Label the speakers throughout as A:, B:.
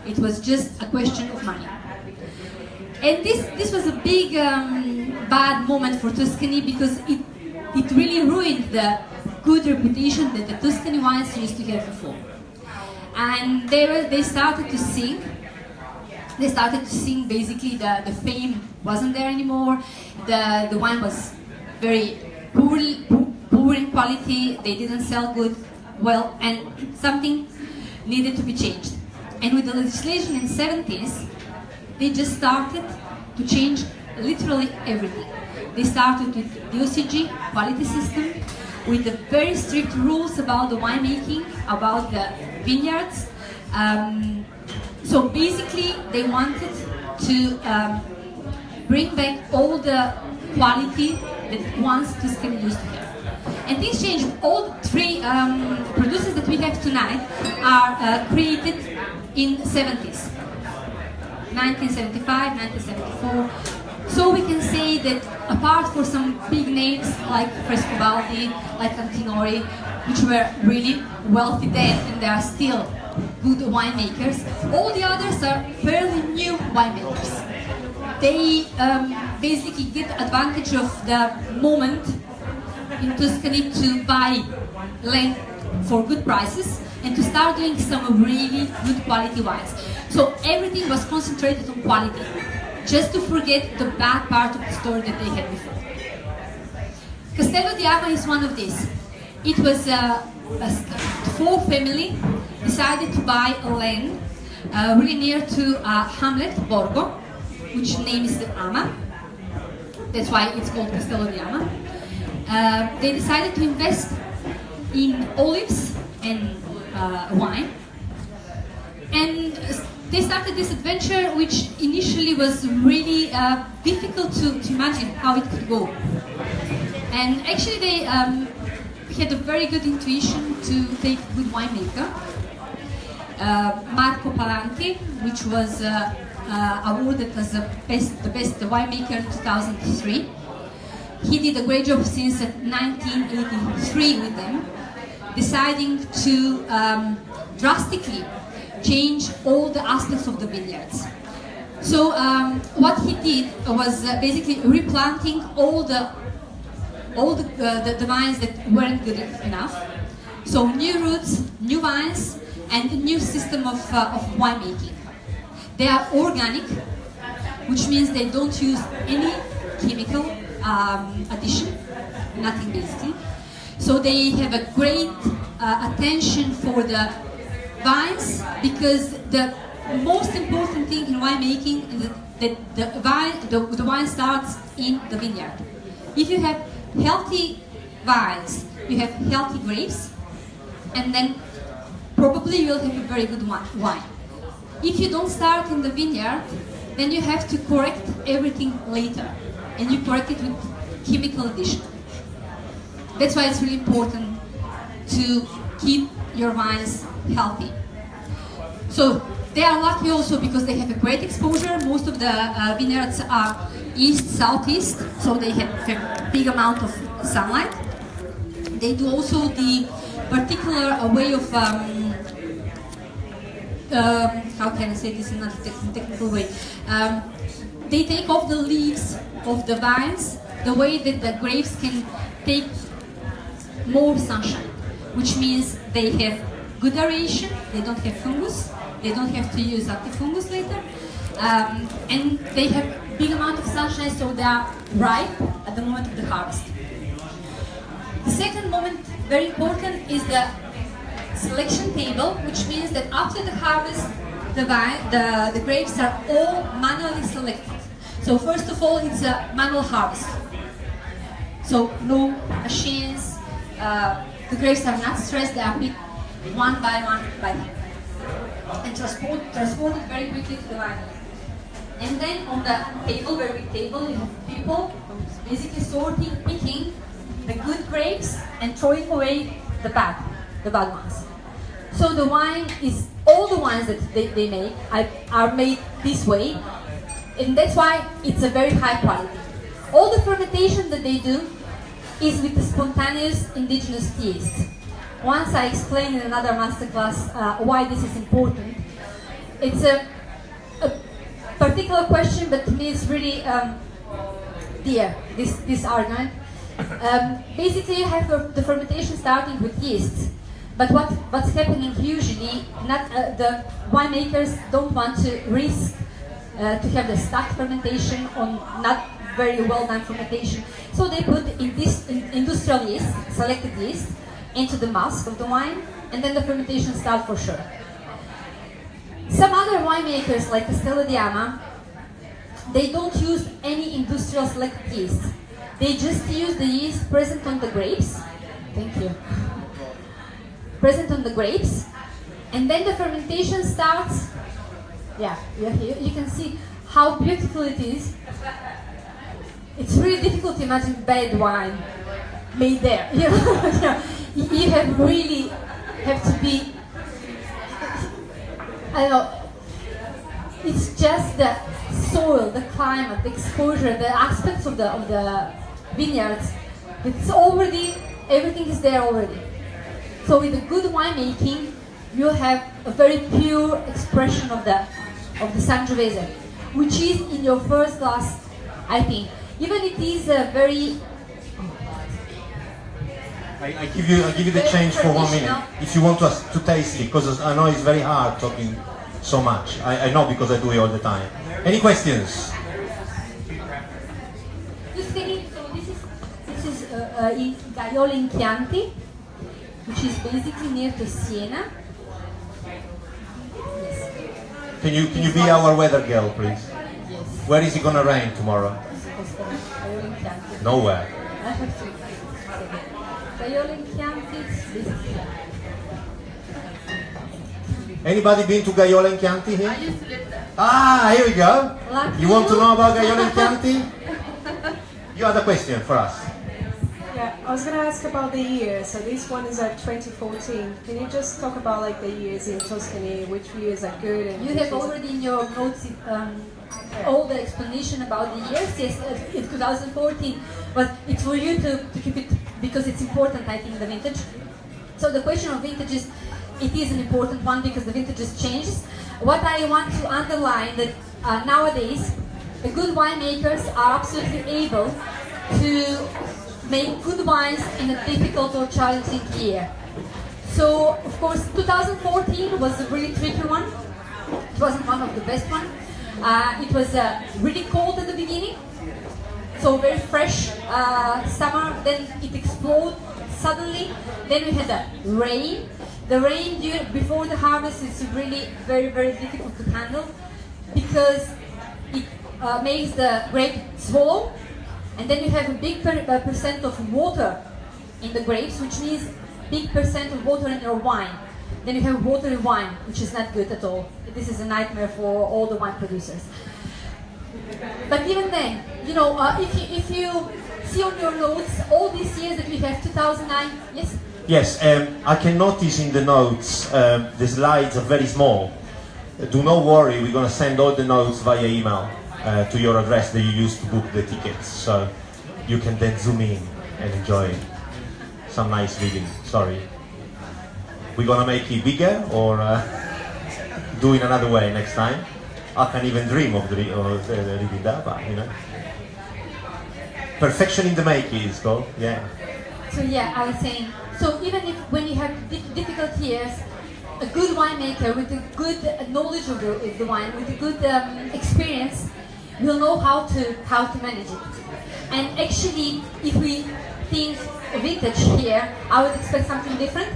A: It was just a question of money. And this was a big bad moment for Tuscany, because it really ruined the good reputation that the Tuscany wines used to have before. And they started to sink. They started to sink. Basically, the fame wasn't there anymore. The wine was very poor in quality. They didn't sell well, and something needed to be changed. And with the legislation in the 70s, they just started to change literally everything. They started with the OCG quality system, with the very strict rules about the winemaking, about the vineyards. So basically, they wanted to bring back all the quality that once Tuscany used to have. And this changed. All three producers that we have tonight are created in the 70s. 1975, 1974. So we can say that apart from some big names like Frescobaldi, like Antinori, which were really wealthy then and they are still good winemakers, all the others are fairly new winemakers. They basically get advantage of the moment in Tuscany to buy land for good prices and to start doing some really good quality wines. So everything was concentrated on quality, just to forget the bad part of the story that they had before. Castello di AMA is one of these. It was a full family decided to buy a land really near to Hamlet, Borgo, which name is the AMA. That's why it's called Castello di AMA. They decided to invest in olives and wine, and they started this adventure, which initially was really difficult to imagine how it could go. And actually they had a very good intuition to take a good winemaker. Marco Palanti, which was awarded as the best winemaker in 2003. He did a great job since 1983 with them, deciding to drastically change all the aspects of the vineyards. So what he did was basically replanting all the vines that weren't good enough. So new roots, new vines, and a new system of winemaking. They are organic, which means they don't use any chemical addition, nothing basically. So they have a great attention for the vines, because the most important thing in winemaking is that the wine starts in the vineyard. If you have healthy vines, you have healthy grapes, and then probably you'll have a very good wine. If you don't start in the vineyard, then you have to correct everything later, and you correct it with chemical addition. That's why it's really important to keep your vines healthy. So they are lucky also because they have a great exposure. Most of the vineyards are east-southeast, so they have a big amount of sunlight. They do also the particular way of how can I say this in a technical way? They take off the leaves of the vines the way that the grapes can take more sunshine, which means they have good aeration, they don't have fungus, they don't have to use antifungus later, and they have big amount of sunshine, so they are ripe at the moment of the harvest. The second moment, very important, is the selection table, which means that after the harvest, the grapes are all manually selected. So first of all, it's a manual harvest. So no machines, the grapes are not stressed, they are picked one by hand and transported very quickly to the winery. And then on the table, very big table, you have people basically sorting, picking the good grapes and throwing away the bad ones. So the wine is, all the wines that they make are made this way, and that's why it's a very high quality. All the fermentation that they do is with the spontaneous indigenous yeast. Once I explained in another masterclass why this is important. it's a particular question, but to me it's really dear, this argument. Basically, you have the fermentation starting with yeast, but what's happening usually, not the winemakers don't want to risk to have the stacked fermentation on not very well done fermentation, so they put industrial yeast, selected yeast, into the mask of the wine, and then the fermentation starts for sure. Some other winemakers, like Castello di AMA, they don't use any industrial selected yeast. They just use the yeast present on the grapes. Thank you. Present on the grapes, and then the fermentation starts. Yeah, you can see how beautiful it is. It's really difficult to imagine bad wine made there. You have to be. I don't know. It's just the soil, the climate, the exposure, the aspects of the vineyards. It's already, everything is there already. So with a good winemaking, you'll have a very pure expression of the Sangiovese, which is in your first glass, I think. Even it is a very.
B: I give you the change for 1 minute if you want to taste it, because I know it's very hard talking so much. I know because I do it all the time. Any questions?
A: Tuscany, so this is in Gaiole in Chianti, which is basically near to Siena. Yes.
B: Can you be our weather girl, please?
A: Yes.
B: Where is it gonna rain tomorrow? Nowhere.
A: I have to. Gaiole in Chianti, it's basically.
B: Anybody been to Gaiole in Chianti here?
C: I used to live there.
B: Ah, here we go.
A: Lucky
B: You want to know about Gaiole in Chianti? You had a question for us.
D: Yeah, I was going to ask about the year. So this one is at 2014. Can you just talk about like the years in Tuscany, which years are good? And
A: You have already in your notes all the explanation about the years. Yes, it's 2014, but it's for you to keep it because it's important, I think, the vintage. So the question of vintages, it is an important one because the vintages changes. What I want to underline that nowadays, the good winemakers are absolutely able to make good wines in a difficult or challenging year. So, of course, 2014 was a really tricky one. It wasn't one of the best ones. It was really cold at the beginning, so very fresh summer. Then it exploded suddenly. Then we had the rain. The rain before the harvest is really very, very difficult to handle because it makes the grape swallow, and then you have a big percent of water in the grapes, which means big percent of water in your wine. Then you have watery wine, which is not good at all. This is a nightmare for all the wine producers. But even then, if you see on your notes all these years that we have 2009, yes?
B: Yes, I can notice in the notes the slides are very small. Do not worry, we're going to send all the notes via email to your address that you used to book the tickets, so you can then zoom in and enjoy some nice reading. Sorry. We're going to make it bigger or do it another way next time? I can't even dream of reading that, but perfection in the making is called, yeah.
A: So yeah, I was saying, so even if when you have difficult years, a good winemaker with a good knowledge of the wine, with a good experience, will know how to manage it. And actually, if we think vintage here, I would expect something different,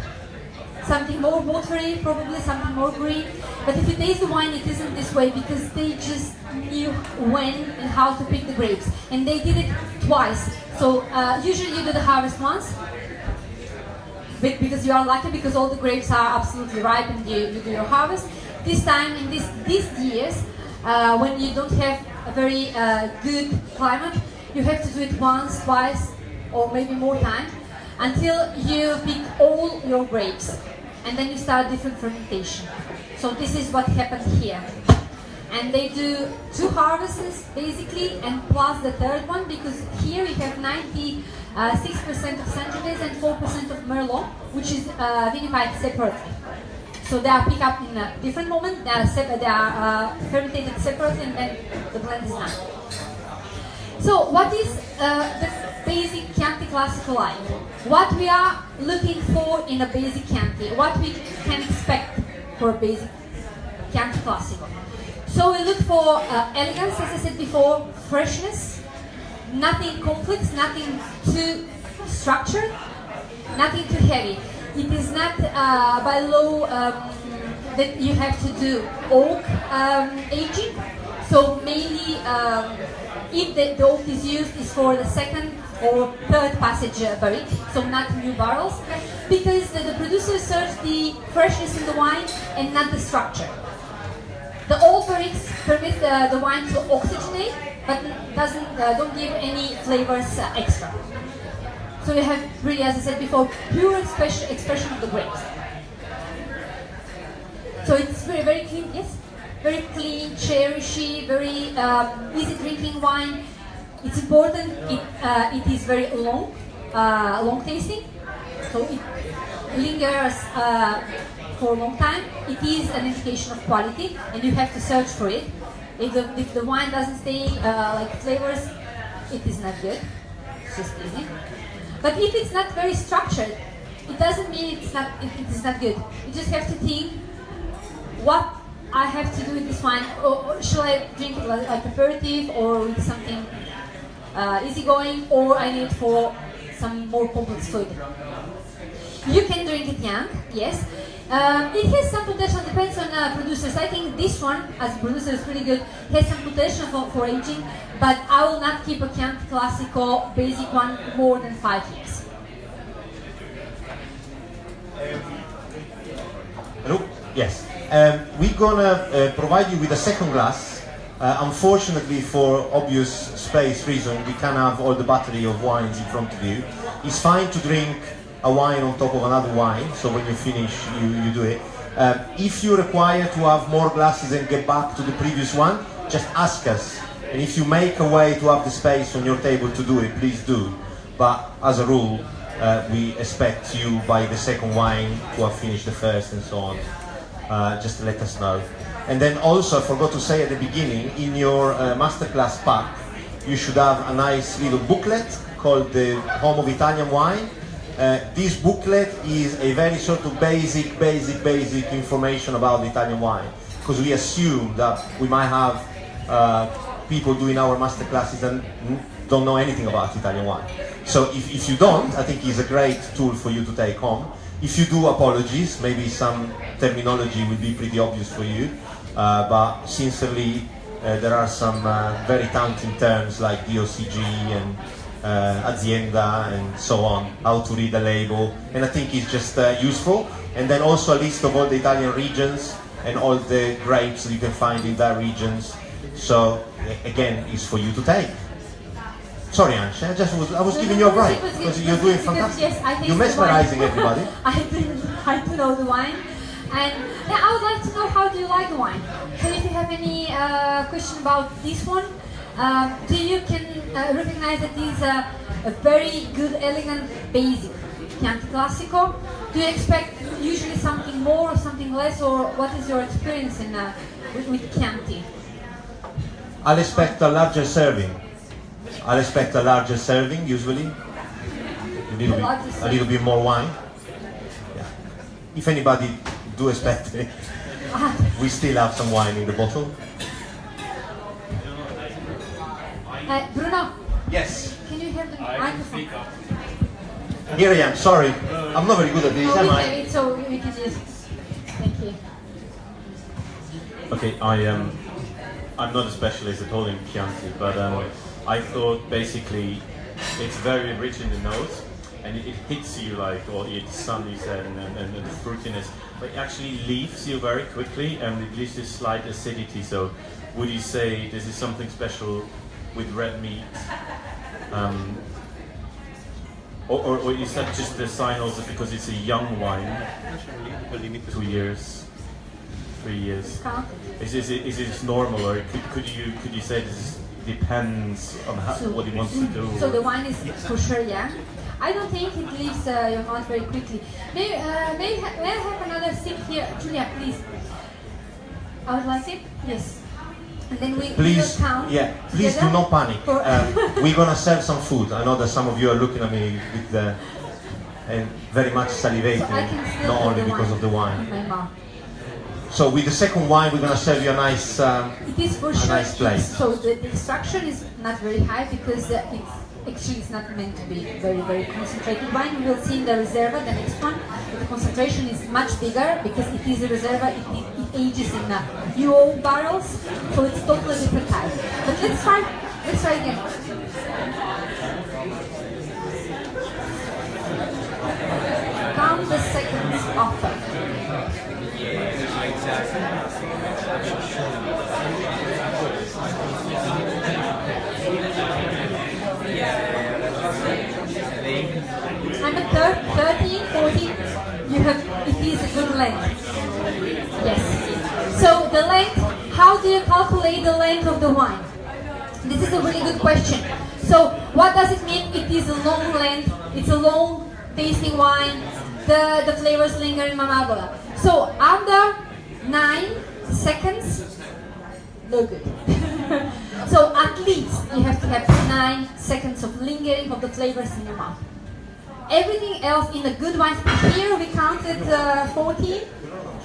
A: something more watery, probably something more green. But if you taste the wine, it isn't this way because they just knew when and how to pick the grapes, and they did it twice. So usually you do the harvest once, because you are lucky because all the grapes are absolutely ripe and you do your harvest. This time in these years, when you don't have a very good climate, you have to do it once, twice, or maybe more time until you pick all your grapes, and then you start different fermentation. So this is what happened here. And they do 2 harvests basically, and plus the third one, because here we have 96% of Sangiovese and 4% of Merlot, which is vinified separately. So they are picked up in a different moment, they are fermented separately, and then the blend is done. So what is the basic Chianti Classico like? What we are looking for in a basic Chianti, what we can expect for a basic Chianti Classico. So we look for elegance, as I said before, freshness, nothing complex, nothing too structured, nothing too heavy. It is not by law that you have to do oak aging. So mainly, if the oak is used, is for the second or third passage barrique, so not new barrels, because the producer search the freshness in the wine and not the structure. The old barriques permit the wine to oxygenate, but don't give any flavors extra. So you have really, as I said before, pure expression of the grapes. So it's very, very clean, yes? Very clean, cherishy, very easy drinking wine. It's important, it is very long tasting, so it lingers for a long time. It is an indication of quality, and you have to search for it. If the wine doesn't stay like flavors, it is not good. It's just easy. But if it's not very structured, it doesn't mean it is not good. You just have to think, what I have to do with this wine, or shall I drink it like aperitif, or with something easygoing, or I need it for some more complex food. You can drink it young, yes. It has some potential, depends on producers. I think this one, as a producer, is pretty good. Has some potential for aging, but I will not keep a Chianti Classico basic one more than 5 years.
B: Hello? Yes. We're gonna provide you with a second glass. Unfortunately, for obvious space reason, we can't have all the battery of wines in front of you. It's fine to drink a wine on top of another wine, so when you finish, you do it. If you require to have more glasses and get back to the previous one, just ask us. And if you make a way to have the space on your table to do it, please do. But as a rule, we expect you by the second wine to have finished the first and so on. Just to let us know. And then also, I forgot to say at the beginning, in your masterclass pack, you should have a nice little booklet called the Home of Italian Wine. This booklet is a very sort of basic information about the Italian wine, because we assume that we might have people doing our masterclasses and don't know anything about Italian wine. So if you don't, I think it's a great tool for you to take home. If you do, apologies, maybe some terminology will be pretty obvious for you, but sincerely, there are some very talented terms like DOCG and Azienda and so on, how to read a label, and I think it's just useful. And then also a list of all the Italian regions and all the grapes that you can find in that regions. So again, it's for you to take. Sorry, Ance, I was giving you a break because you're doing fantastic.
A: Yes,
B: you're mesmerizing everybody.
A: I do know the wine, and yeah, I would like to know, how do you like the wine? So if you have any question about this one, do you can recognize that it's a very good, elegant, basic Chianti Classico? Do you expect usually something more or something less, or what is your experience in with Chianti?
B: I'll expect a larger serving. Usually. A little bit more wine. Yeah. If anybody do expect it, we still have some wine in the bottle.
A: Bruno?
B: Yes.
A: Can you have the microphone?
B: Here I am, sorry. I'm not very good at this, am I?
A: So we can just... Thank you.
C: Okay, I'm not a specialist at all in Chianti, but I thought basically it's very rich in the nose, and it hits you like, or it's sun, you said, and the fruitiness, but it actually leaves you very quickly, and it leaves this slight acidity. So would you say this is something special with red meat? Or is that just the sign also because it's a young wine, 2 years, 3 years? Is this normal, or could you say this depends on what he wants to do?
A: So the wine is for sure young. I don't think it leaves your mouth very quickly. May I have another sip here? Julia, please. I would like it? Yes. And then we will count.
B: Yeah, please do not panic. We're gonna serve some food. I know that some of you are looking at me with the, and very much salivating,
A: so
B: not only because of the wine.
A: In my mouth.
B: So with the second wine, we're gonna serve you a nice,
A: it is for sure
B: nice plate.
A: So the extraction is not very high because it's not meant to be very, very concentrated wine. We will see in the Reserva, the next one, the concentration is much bigger because it is a Reserva, it ages in UO barrels, so it's totally different type. But let's try again. Count the seconds after. I'm at 13, 14, it is a good length. Yes. So the length, how do you calculate the length of the wine? This is a really good question. So what does it mean it is a long length, it's a long tasting wine, the flavors linger in my mouth. So under 9 seconds, no good. So at least you have to have 9 seconds of lingering of the flavors in your mouth. Everything else in the good wines, here we counted 14,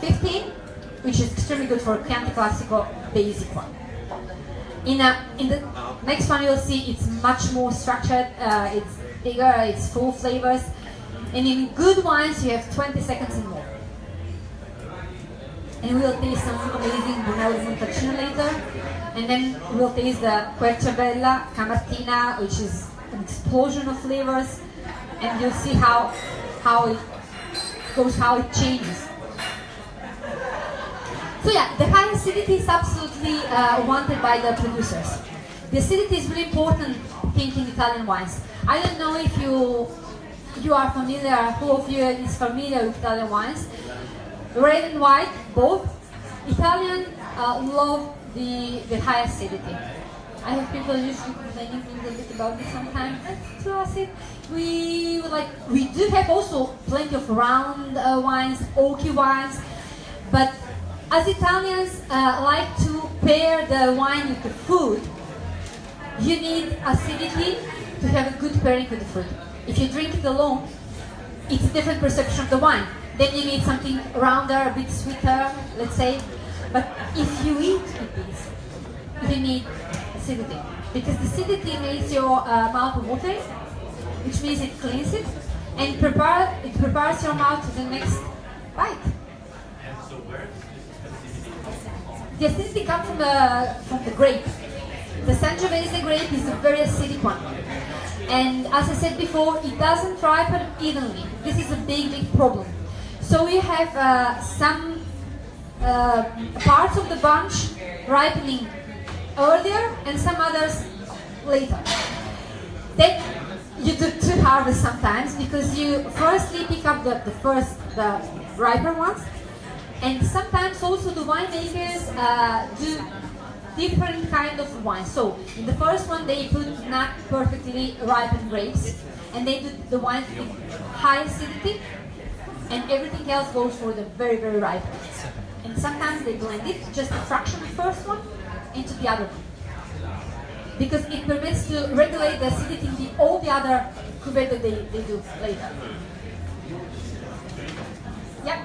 A: 15, which is extremely good for Chianti Classico basic one. In the next one you'll see it's much more structured, it's bigger, it's full flavors. And in good wines you have 20 seconds and more. And we'll taste some amazing Brunello di Montalcino later. And then we'll taste the Querciabella, Camartina, which is an explosion of flavors. And you'll see how it goes, how it changes. So yeah, the high acidity is absolutely wanted by the producers. The acidity is really important thing in Italian wines. I don't know if you are familiar, who of you is familiar with Italian wines. Red and white, both. Italians love the high acidity. I have people usually complaining a little bit about this sometimes. That's too acid. We do have also plenty of round wines, oaky wines, but as Italians like to pair the wine with the food, you need acidity to have a good pairing with the food. If you drink it alone, it's a different perception of the wine. Then you need something rounder, a bit sweeter, let's say. But if you eat with this, you need acidity. Because the acidity makes your mouth watery, which means it cleans it, and it prepares your mouth to the next bite. The acidity comes from the grape. The Sangiovese grape is a very acidic one. And as I said before, it doesn't ripen evenly. This is a big, big problem. So we have some parts of the bunch ripening earlier and some others later. Then you do two harvests sometimes because you firstly pick up the riper ones, and sometimes also the winemakers do different kind of wine. So in the first one they put not perfectly ripened grapes, and they do the wine with high acidity, and everything else goes for the very, very ripe ones. And sometimes they blend it, just a fraction of the first one into the other one, because it permits to regulate the acidity in all the other cuvées that they do later. Yeah.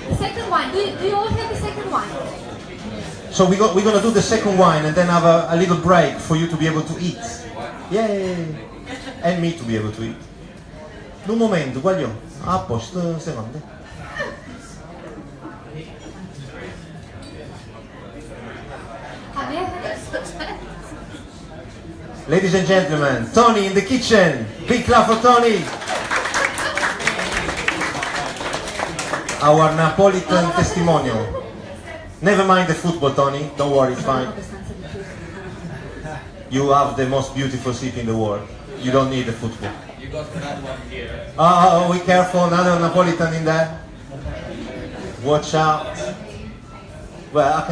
A: The second wine, do you all have the second wine?
B: So we're going to do the second wine and then have a little break for you to be able to eat. Yay! And me to be able to eat. Un momento, guagliò. A posto, un secondo. Ladies and gentlemen, Tony in the kitchen. Big clap for Tony. Our Napolitan testimonial. Never mind the football, Tony. Don't worry, it's fine. You have the most beautiful city in the world. You don't need the football.
E: You got another one here.
B: Oh, be careful, another Napolitan in there. Watch out. Well, I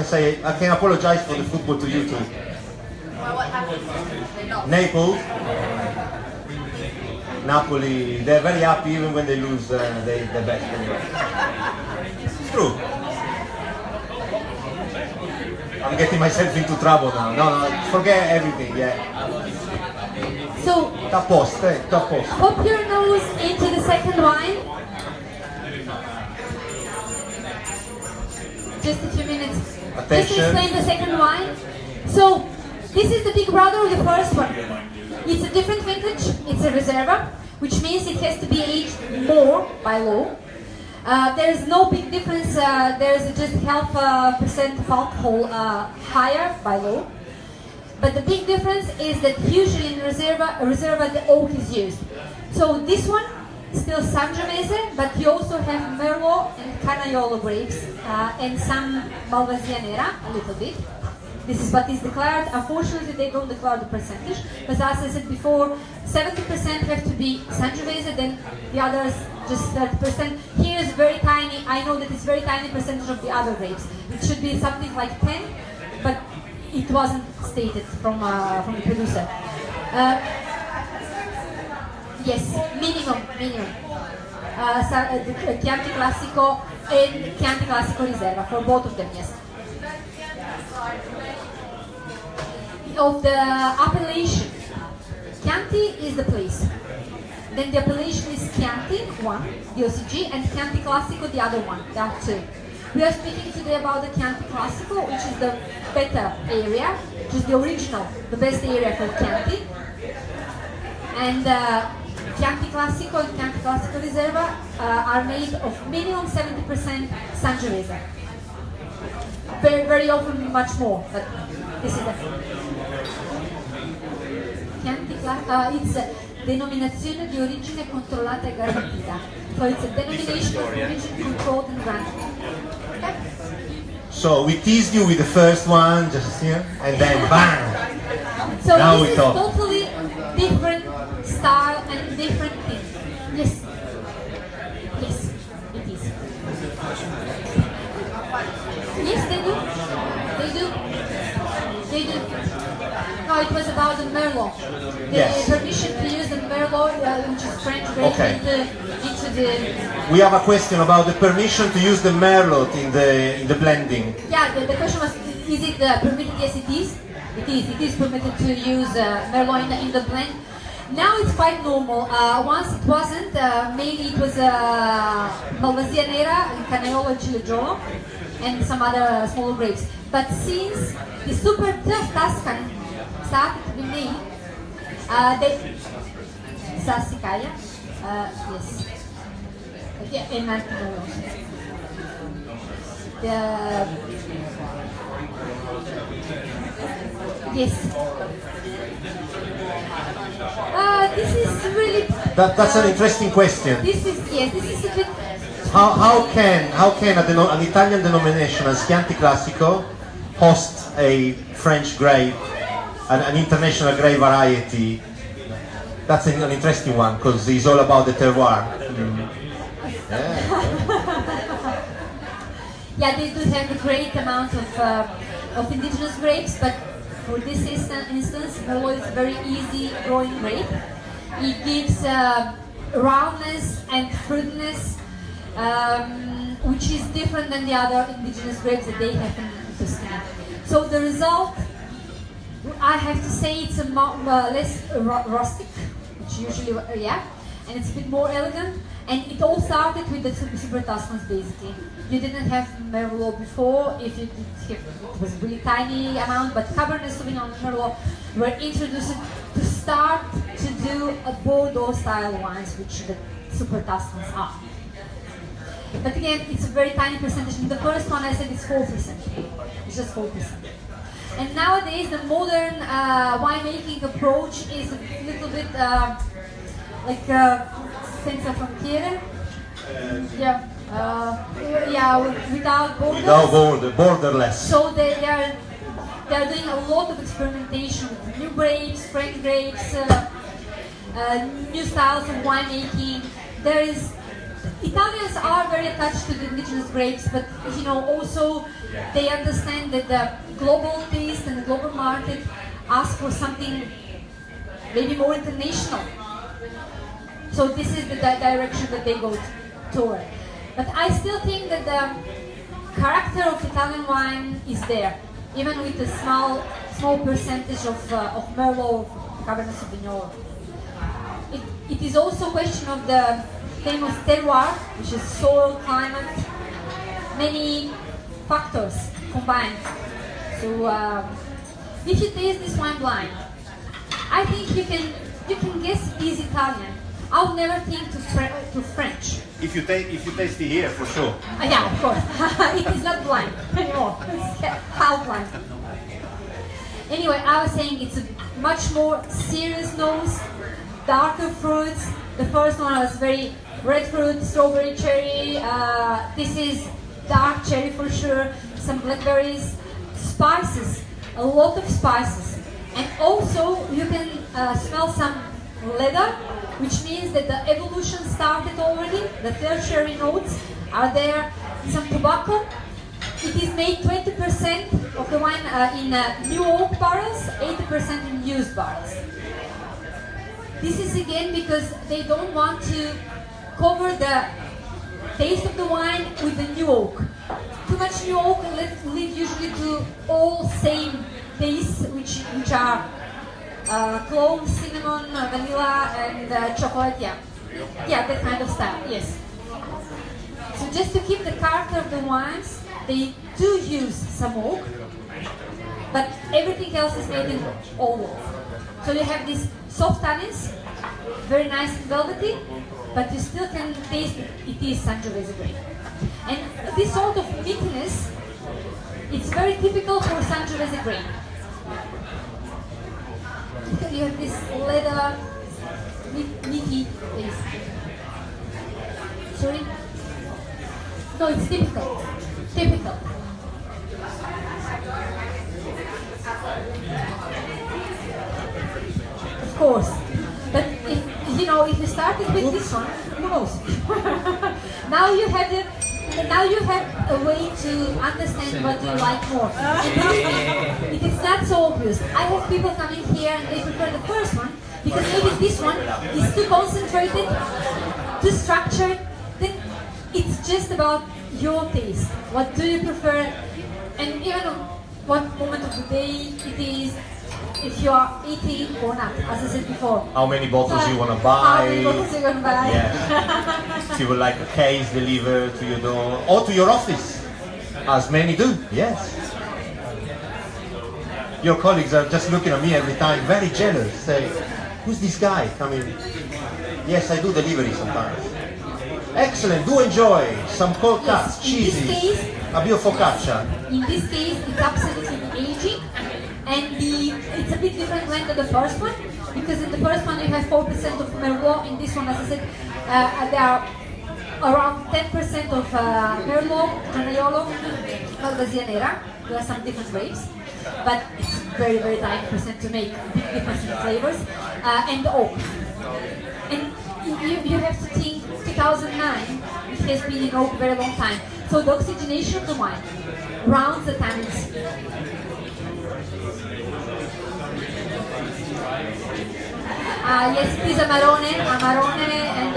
B: can apologize for the football to you too.
A: Well, what happened?
B: Naples, Napoli, they're very happy even when they lose the best anyway. It's true. I'm getting myself into trouble now. No, forget everything, yeah.
A: So,
B: Top post, top post.
A: pop your nose into the second wine. Just a few minutes.
B: Attention.
A: Just to explain the second wine. So, this is the big brother of the first one. It's a different vintage. It's a Reserva, which means it has to be aged more by law. There is no big difference. There is just half percent of alcohol higher by law. But the big difference is that usually in Reserva the oak is used. So this one still Sangiovese, but you also have Merlot and Canaiolo grapes and some Malvasia Nera, a little bit. This is what is declared. Unfortunately, they don't declare the percentage. But as I said before, 70% have to be Sangiovese, then the others just 30%. Here is very tiny. I know that it's very tiny percentage of the other grapes. It should be something like 10, but it wasn't stated from the producer. Yes, minimum. The Chianti Classico and Chianti Classico Riserva for both of them, yes. Of the appellation, Chianti is the place. Then the appellation is Chianti, one, the OCG, and Chianti Classico, the other one. There are two. We are speaking today about the Chianti Classico, which is the better area, which is the original, the best area for Chianti. And Chianti Classico and Chianti Classico Riserva are made of minimum 70% Sangiovese. Very often much more, but this is the Chianti it's denominazione di origine controllata e garantita. So it's a denomination of origin controlled and granted. Okay?
B: So we teased you with the first one, just here, and then bang!
A: So
B: Now
A: this
B: we
A: is
B: talk.
A: totally different style and different thing. Yes. Yes, it is. Yes, they do. They do. No, it was about the Merlot. The
B: Yes.
A: permission to use the Merlot, which is French grape,
B: Okay.
A: into the...
B: We have a question about the permission to use the Merlot in the blending.
A: Yeah, the question was, is it permitted? Yes, it is. It is permitted to use Merlot in the blend. Now it's quite normal. Once it wasn't, mainly it was Malvasia Nera, Canaiolo and Ciliegio, and some other smaller grapes. But since the super Tuscany started to be made, they Sassicaia, yes, yeah, and Martinello. Yes. This is really.
B: That's an interesting question.
A: This is a bit.
B: How can an Italian denomination as Chianti Classico host a French grape, an international grape variety? That's an interesting one because it's all about the terroir. Yeah.
A: Yeah, they do have a great amount of indigenous grapes, but for this instance, Merlot is a very easy growing grape. It gives roundness and fruitiness, which is different than the other indigenous grapes that they have in Tuscany. So the result, I have to say, it's a less rustic, which usually, yeah, and it's a bit more elegant. And it all started with the Super Tuscans, basically. You didn't have Merlot before. If you did have, it was a really tiny amount, but Cabernet Sauvignon and Merlot were introduced to start to do a Bordeaux-style wines, which the Super Tuscans are. But again, it's a very tiny percentage. In the first one, I said it's 4%. It's just 4%. And nowadays, the modern winemaking approach is a little bit like senza frontiere. Yeah. Without borders.
B: Without borderless.
A: So they are doing a lot of experimentation with new grapes, French grapes, new styles of winemaking. Italians are very attached to the indigenous grapes, but you know, also they understand that the global taste and the global market ask for something maybe more international. So this is the direction that they go toward. But I still think that the character of Italian wine is there, even with a small percentage of Merlot, Cabernet Sauvignon. It is also a question of the famous terroir, which is soil, climate, many factors combined. So if you taste this wine blind, I think you can guess it is Italian. I would never think to French.
B: If you taste it here, for sure.
A: Yeah, of course. It is not blind anymore. It's half blind. Anyway, I was saying it's a much more serious nose, darker fruits. The first one was very red fruit, strawberry, cherry. This is dark cherry for sure. Some blackberries, spices, a lot of spices, and also you can smell some leather, which means that the evolution started already. The tertiary notes are there. Some tobacco. It is made 20% of the wine in new oak barrels, 80% in used barrels. This is again because they don't want to cover the taste of the wine with the new oak. Too much new oak lead usually to all same tastes, which are clove, cinnamon, vanilla, and chocolate. Yeah, that kind of style. Yes. So just to keep the character of the wines, they do use some oak, but everything else is made in all oak. So you have these soft tannins, very nice and velvety, but you still can taste it is Sangiovese grape. And this sort of meatiness, it's very typical for Sangiovese grape. You have this leather, meaty taste. Sorry? No, it's typical. Typical. Of course. But if you started with this one, who knows? Now you have a way to understand what you like more. It is not so obvious. I have people coming here and they prefer the first one because maybe this one is too concentrated, too structured. Then it's just about your taste. What do you prefer? And even what moment of the day it is, if you are eating or not, as I said before.
B: How many bottles you want to buy?
A: How many bottles you want to buy?
B: Yes. If you would like a case delivered to your door or to your office, as many do. Yes. Your colleagues are just looking at me every time, very jealous. Say, "Who's this guy coming?" Yes, I do delivery sometimes. Excellent. Do enjoy some cold cuts, cheeses, a bit of focaccia.
A: In this case, it's absolutely aging. And it's a bit different blend than the first one, because in the first one you have 4% of Merlot, in this one, as I said, there are around 10% of Merlot, Canaiolo, Valdasia. There are some different grapes, but it's very, very 9% to make big difference in flavors, and oak. And you have to think 2009, it has been in oak a very long time, so the oxygenation of the wine rounds the tannins. Yes, it is Amarone, and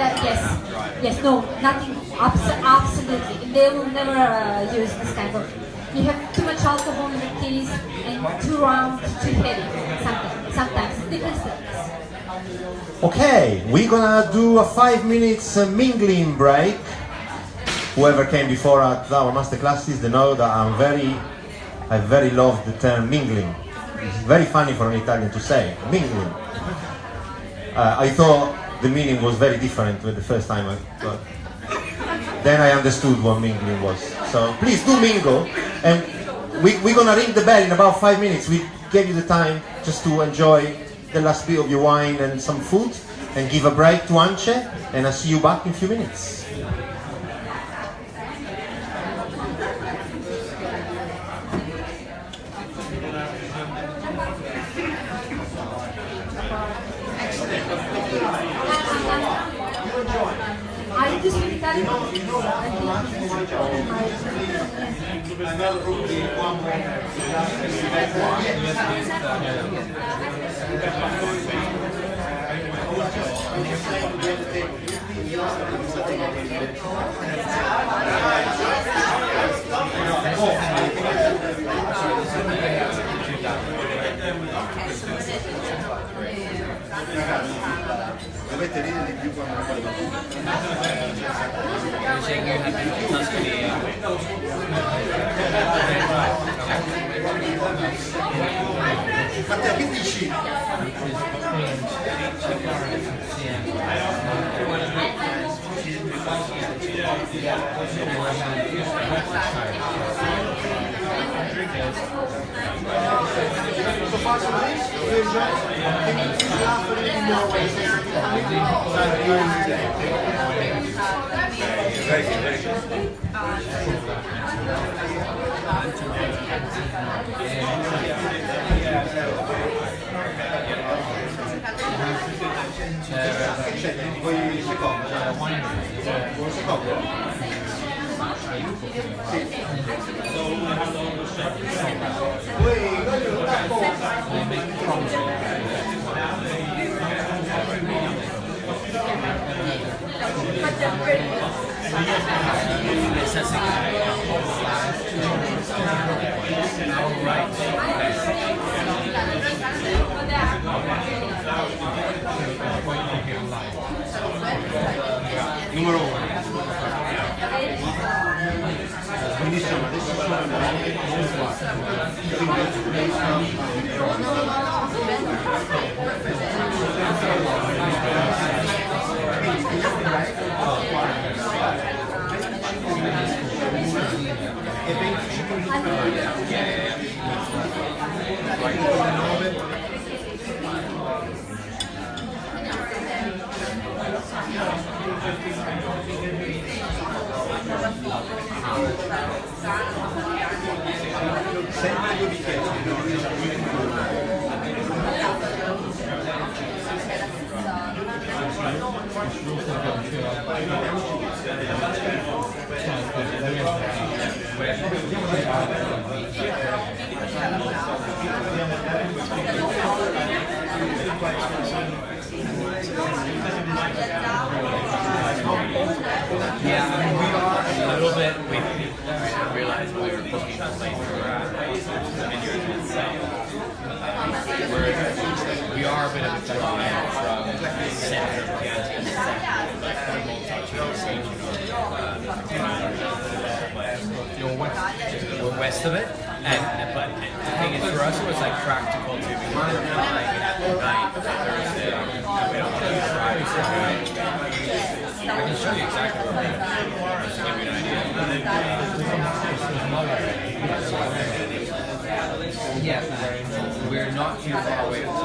A: yes, no, nothing, absolutely. They will never use this kind of. You have too much alcohol in the case and too round, too heavy. Sometimes different things.
B: Okay, we're gonna do a 5 minutes mingling break. Whoever came before at our master classes, they know that I very love the term mingling. It's very funny for an Italian to say, mingling. I thought the meaning was very different with the first time I got. Then I understood what mingling was. So please do mingle, and we're gonna ring the bell in about 5 minutes. We gave you the time just to enjoy the last bit of your wine and some food, and give a break to Ance, and I'll see you back in a few minutes.
E: Dovete ridere di più quando
F: You're saying you have been to Tuscany.
E: Matteo, che dici? Lo faccio adesso, che mi slappano di nuovo. Vuoi secondo? Un secondo? Sì. Numero 1. Quindi insomma adesso e 25 sempre due bicchieri.
F: Yeah, I mean, we are a little bit. We didn't realize we were booking a place for the vineyard itself. We are a bit of a drive from the center of Chianti, we're west of it, but the thing is, for us, it was like practical too, because we're flying at night Thursday. We don't want to drive, so I can show you exactly where we're at, just to give you an idea. Yeah, we're not too far away from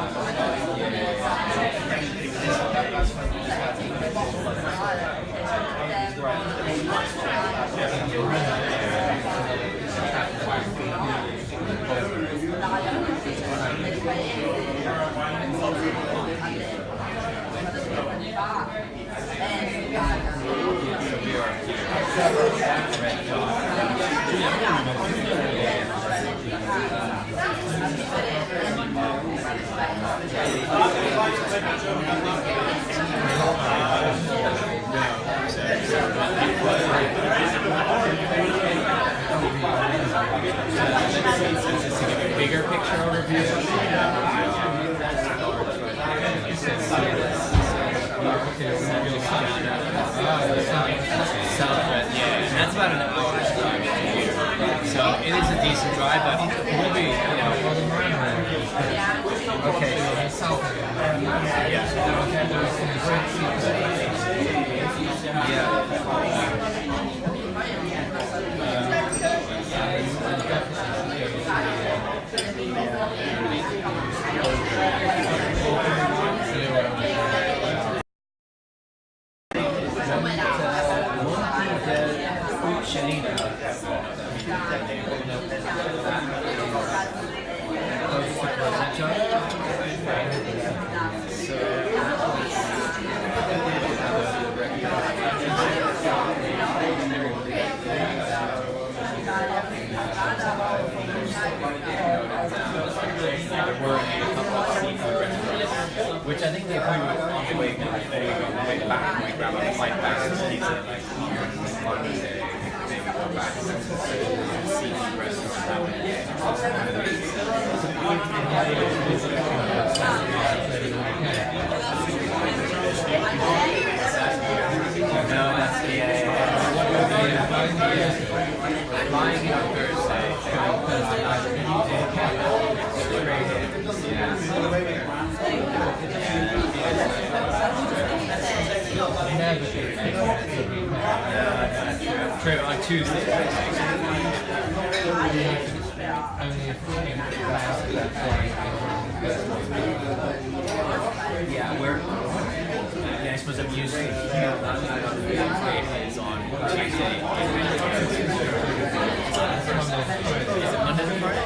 F: bigger picture overview. And that's about an hour's drive to here. So it is a decent drive, but it will be, okay. Which I think if we were on the way back, we grab a flight back to pizza, like, maybe go back to the seafood restaurant that way. No, that's flying on Thursday. True, on Tuesday. Yeah, I suppose I'm used to here. Is on Tuesday. Is it Monday to Friday?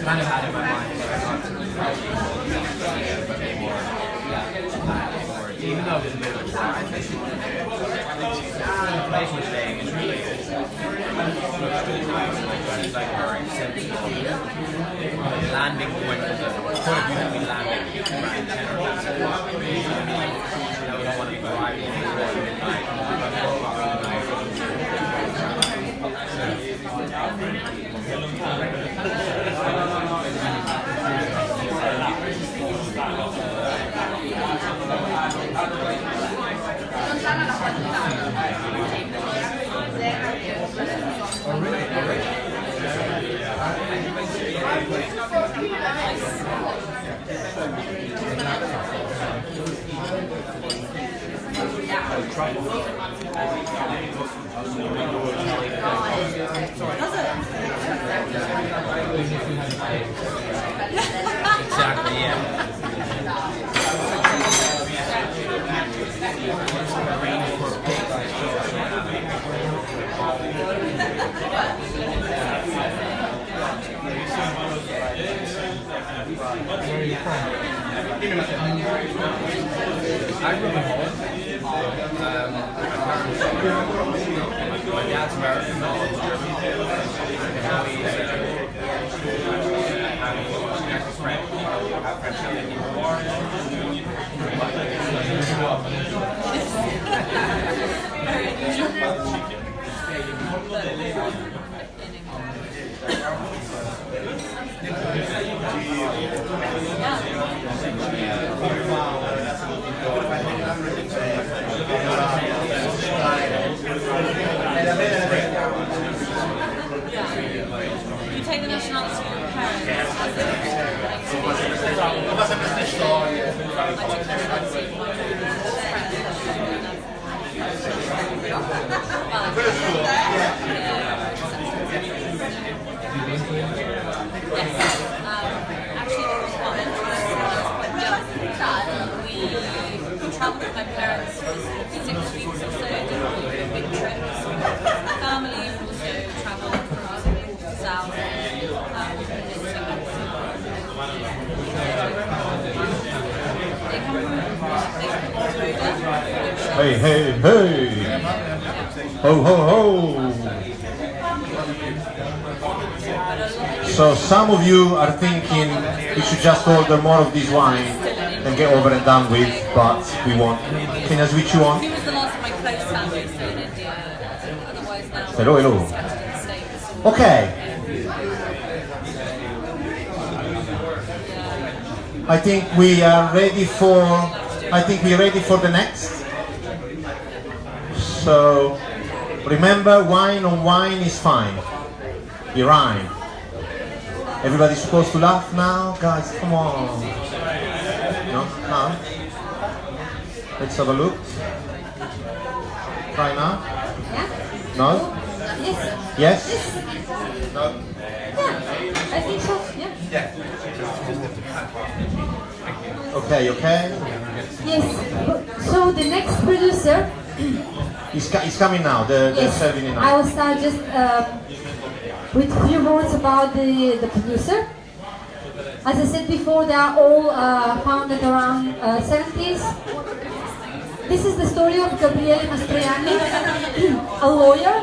F: Kind of had in my mind, even though it was a bit of a drive, the place we're staying is really good. It's like our landing point for the point of view that we landed around 10 or 11. I would want to be driving Exactly, yeah.
G: Where are you from?
F: I grew up in Holland. My dad's American, my mom's German. Now he's French.
H: You take the nationality of your parents. We travelled with my parents for 6 weeks or so, did big trips. Family and also travelled from north to south.
B: Hey, hey, hey! Ho, ho, ho! So some of you are thinking we should just order more of this wine and get over and done with, but we won't. Can I switch you on?
H: He was the last of my close family stay in India. Otherwise now
B: Hello, hello.
H: scattered in the States.
B: Okay. I think we are ready for. I think we're ready for the next. So remember, wine on wine is fine. We rhyme. Everybody's supposed to laugh now, guys. Come on. No, no. Let's have a look. Try now.
A: Yeah?
B: No.
A: Yes.
B: Yes.
A: Yeah, I think so. Yeah.
B: Okay. Okay.
A: Yes. So the next producer
B: It's coming now. They're serving it
A: I
B: now.
A: will start just with a few words about the producer. As I said before, they are all founded around 70s. This is the story of Gabriele Mastrojanni, a lawyer.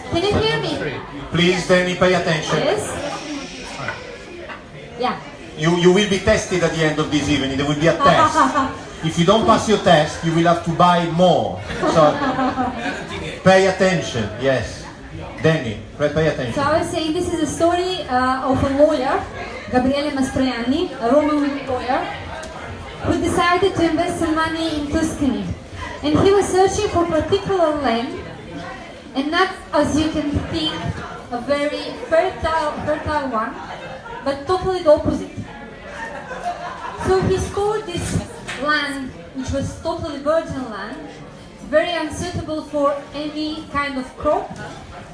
A: Can you hear me?
B: Please, Danny, pay attention.
A: Yes? Yeah.
B: You will be tested at the end of this evening. There will be a test. If you don't pass your test, you will have to buy more. So, pay attention. Yes. Danny, pay attention.
A: So I was saying this is a story of a lawyer, Gabriele Mastrojanni, a Roman lawyer, who decided to invest some money in Tuscany. And he was searching for particular land, and not, as you can think, a very fertile one, but totally the opposite. So he scored this land, which was totally virgin land, very unsuitable for any kind of crop,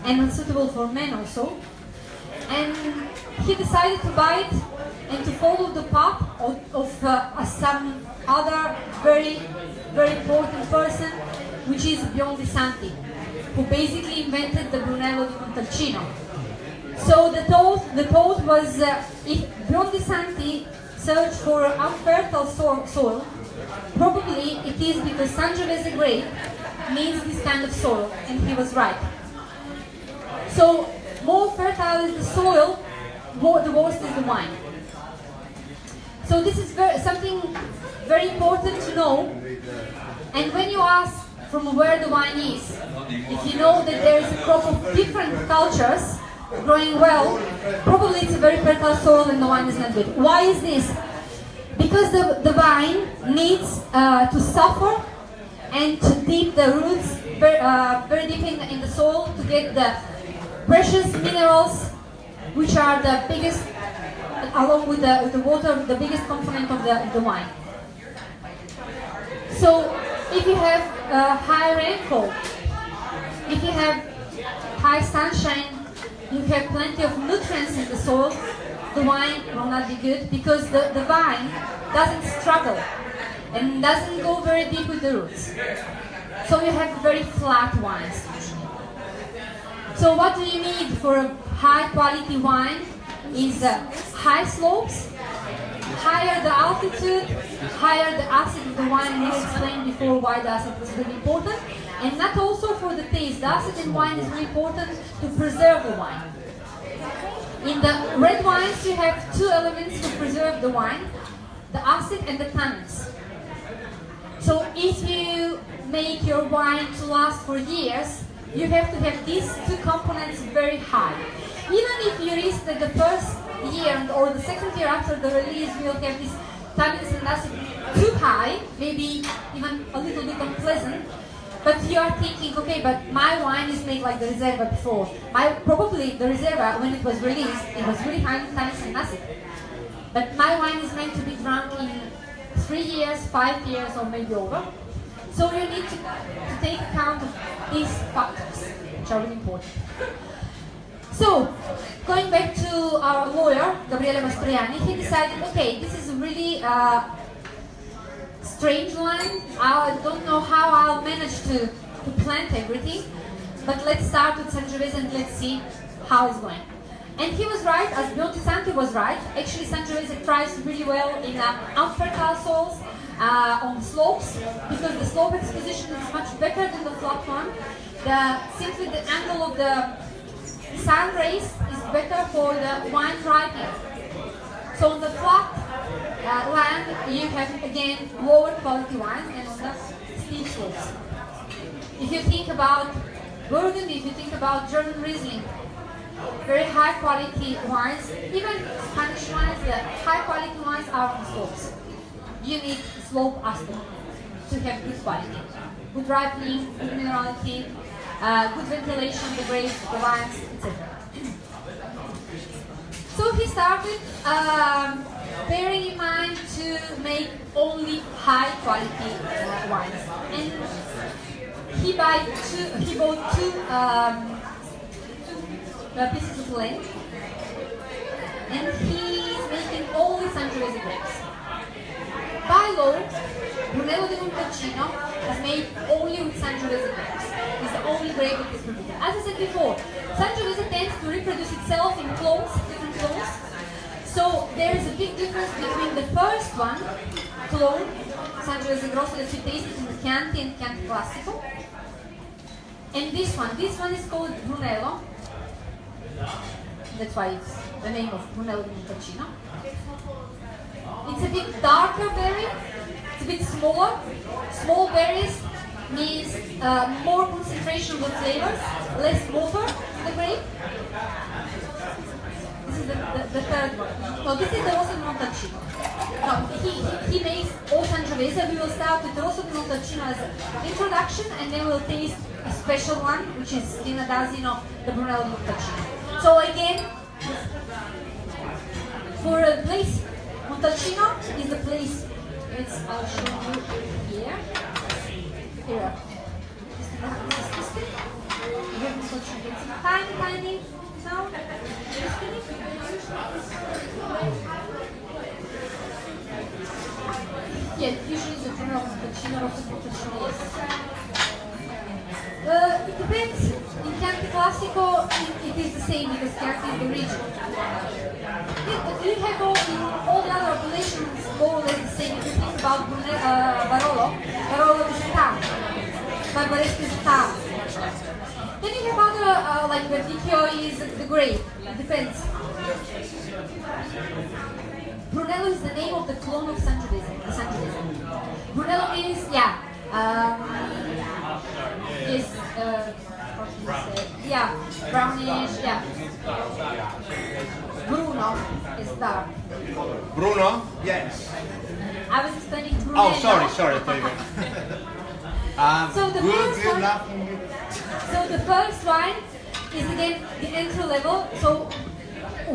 A: and unsuitable for men also. And he decided to buy it and to follow the path of some other very important person, which is Biondi Santi, who basically invented the Brunello di Montalcino. So the thought was, if Biondi Santi searched for unfertile soil, probably it is because Sangiovese grape needs this kind of soil, and he was right. So, more fertile is the soil, the worse is the wine. So this is something very important to know. And when you ask from where the wine is, if you know that there is a crop of different cultures growing well, probably it's a very fertile soil and the wine is not good. Why is this? Because the vine needs to suffer and to dip the roots very deep in the soil to get the precious minerals, which are the biggest, along with the water, the biggest component of the wine. So if you have high rainfall, if you have high sunshine, you have plenty of nutrients in the soil, the wine will not be good, because the vine doesn't struggle and doesn't go very deep with the roots. So you have very flat wines. So what do you need for a high quality wine is high slopes, higher the altitude, higher the acid of the wine, and I explained before why the acid is really important, and not also for the taste. The acid in wine is really important to preserve the wine. In the red wines you have two elements to preserve the wine, the acid and the tannins. So if you make your wine to last for years, you have to have these two components very high. Even if you risk that the first year or the second year after the release you will have these tannins and acid too high, maybe even a little bit unpleasant, but you are thinking, okay, but my wine is made like the Reserva before. Probably the Reserva, when it was released, it was really high in tannins and acid. But my wine is meant to be drunk in 3 years, 5 years, or maybe over. So you need to take account of these factors, which are really important. So, going back to our lawyer, Gabriele Mastrojanni, he decided, okay, this is a really strange land. I don't know how I'll manage to plant everything, but let's start with Sangiovese and let's see how it's going. And he was right, as Biondi Santi was right. Actually, Sangiovese thrives really well in unfertile soils, on slopes, because the slope exposition is much better than the flat one. Simply the angle of the sun rays is better for the wine ripening. So on the flat land, you have again lower quality wines, and on the steep slopes. If you think about Burgundy, if you think about German Riesling, very high quality wines, even Spanish wines, the high quality wines are on slopes. You need slope aspect to have good quality. Good ripening, good minerality, good ventilation of the grapes, the wines, etc. So he started bearing in mind to make only high quality wines. And he bought two pieces of land, and he's making only Sangiovese grapes. By law, Brunello di Montalcino is made only with Sangiovese grapes. It's the only grape that is forbidden. As I said before, Sangiovese tends to reproduce itself in clones, different clones. So there is a big difference between the first one, clone, Sangiovese Grosso that we tasted in the Chianti and Chianti Classico, and this one. This one is called Brunello. That's why it's the name of Brunello di Montalcino. It's a bit darker berry, it's a bit smaller. Small berries means more concentration of the flavors, less motor in the grape. This is the third one. No, this is the Rosso di Montalcino. No, he makes all Sangiovese. We will start with the Rosso di Montalcino as an introduction, and then we'll taste a special one, which is Dina d'Asino, the Brunello di Montalcino. So again, for a place, Montalcino is the place. I'll show you here. Here. This is Tuscany. We have Montalcino. It's a tiny, tiny town. Tuscany. Yeah, usually the Brunello Montalcino, Rosso Montalcino, yes. It depends. In Chianti Classico, it is the same because Chianti is the region. You have all the other appellations more or less the same. If you think about Barolo, Barolo is a town. Barbaresco is a town. Then you have other, like Verdicchio is the grape. It depends. Brunello is the name of the clone of Sangiovese. Brunello means, yeah, is, how can you say, yeah, brownish, yeah. Bruno is dark.
E: Bruno? Yes.
A: I was explaining Brunello.
E: Oh, sorry, David.
A: So the first one, so the first one is again the entry level. So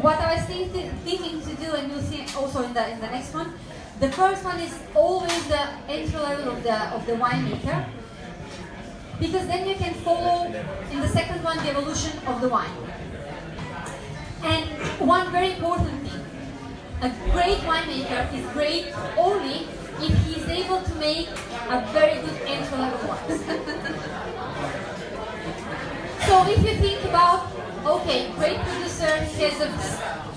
A: what I was thinking to do, and you'll see also in the next one, the first one is always the entry level of the winemaker, because then you can follow in the second one the evolution of the wine. And one very important thing, a great winemaker is great only if he is able to make a very good entry level wine. So if you think about, okay, great producer, he has an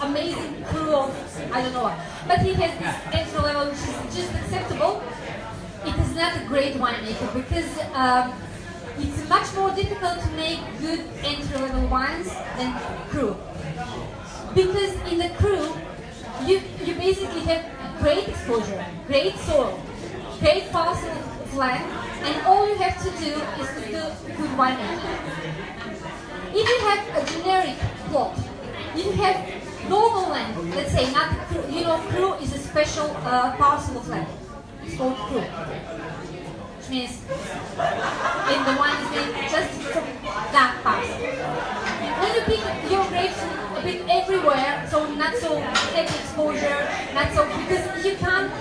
A: amazing crew of, I don't know what, but he has this entry level which is just acceptable, it is not a great winemaker, because it's much more difficult to make good entry level wines than crew. Because in the crew, you basically have great exposure, great soil, great parcel of land, and all you have to do is to do good winemaking. If you have a generic plot, if you have normal land, let's say not crew, you know, crew is a special parcel of land. It's called crew, which means in the wine is made just from that parcel. When you pick your grapes a bit everywhere, so not so heavy exposure, not so, because you can't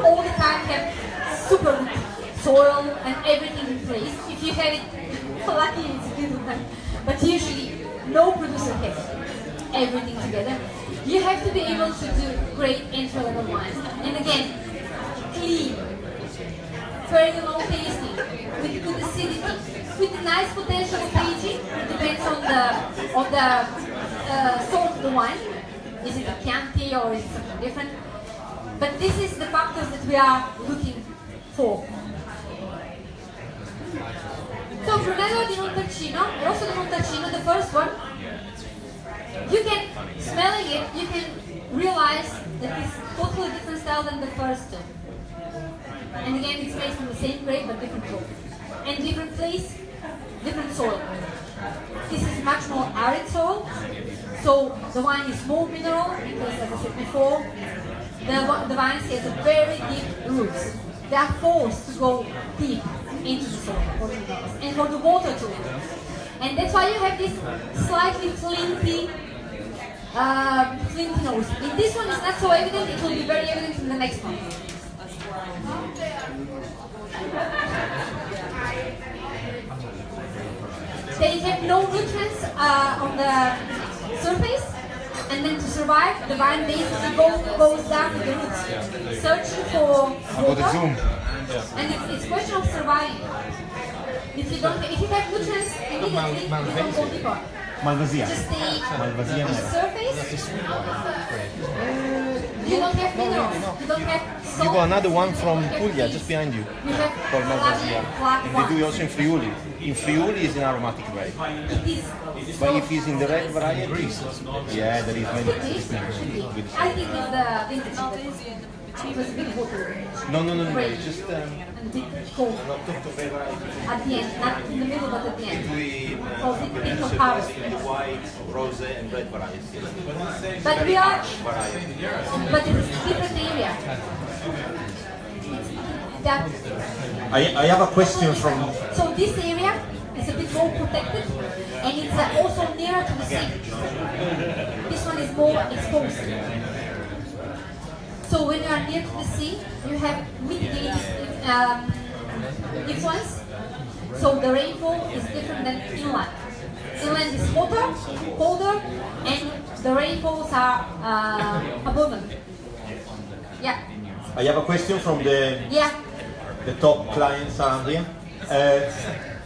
A: all the time have super good soil and everything in place. If you have it, lucky it's good, but usually no producer has everything together. You have to be able to do great entry-level wines. And again, clean, very low tasting, with good acidity, with a nice potential of aging. Depends on the sort of the wine. Is it a Chianti or is it something different? But this is the factors that we are looking for. So Brunello di Montalcino, Rosso di Montalcino, the first one, you can, smelling it, you can realize that it's totally different style than the first two. And again, it's made from the same grape but different fruit. And different place, different soil. This is much more arid soil, so the wine is more mineral because, as I said before, the vines has a very deep roots. They are forced to go deep into the soil for the minerals and for the water to enter. And that's why you have this slightly flinty nose. In this one it's not so evident, it will be very evident in the next one. They have no nutrients on the surface, and then to survive, the vine basically goes down to the roots, searching for water, and it's a question of surviving. If you have nutrients, immediately you don't go deeper.
B: Malvasia.
A: Just stay
B: Malvasia
A: on the
B: nera.
A: surface. You don't have minerals. You don't have salt.
B: You got another one from
A: You don't have
B: Puglia,
A: yeast.
B: just behind you,
A: You have
B: called Malvasia.
A: black
B: And they do it
A: one.
B: also in Friuli. In Friuli is an aromatic grape.
A: It is.
B: But if it's in the red variety, yeah, there is many.
A: Should be. I think it's the vintage. It was a big bottle.
B: No, it's just
A: And big cold. At the end, not in the middle, but at the end. Oh, it will harvest.
B: the white, rose, and red variety.
A: But we are, but it's a different area. That,
B: I have a question from.
A: so this area is a bit more protected, and it's also nearer to the sea. This one is more exposed. So when you are near to the sea, you have mitigating influence. So the rainfall is different than inland. Inland is hotter, colder, and the rainfalls are abundant. Yeah.
B: I have a question from the top clients around here.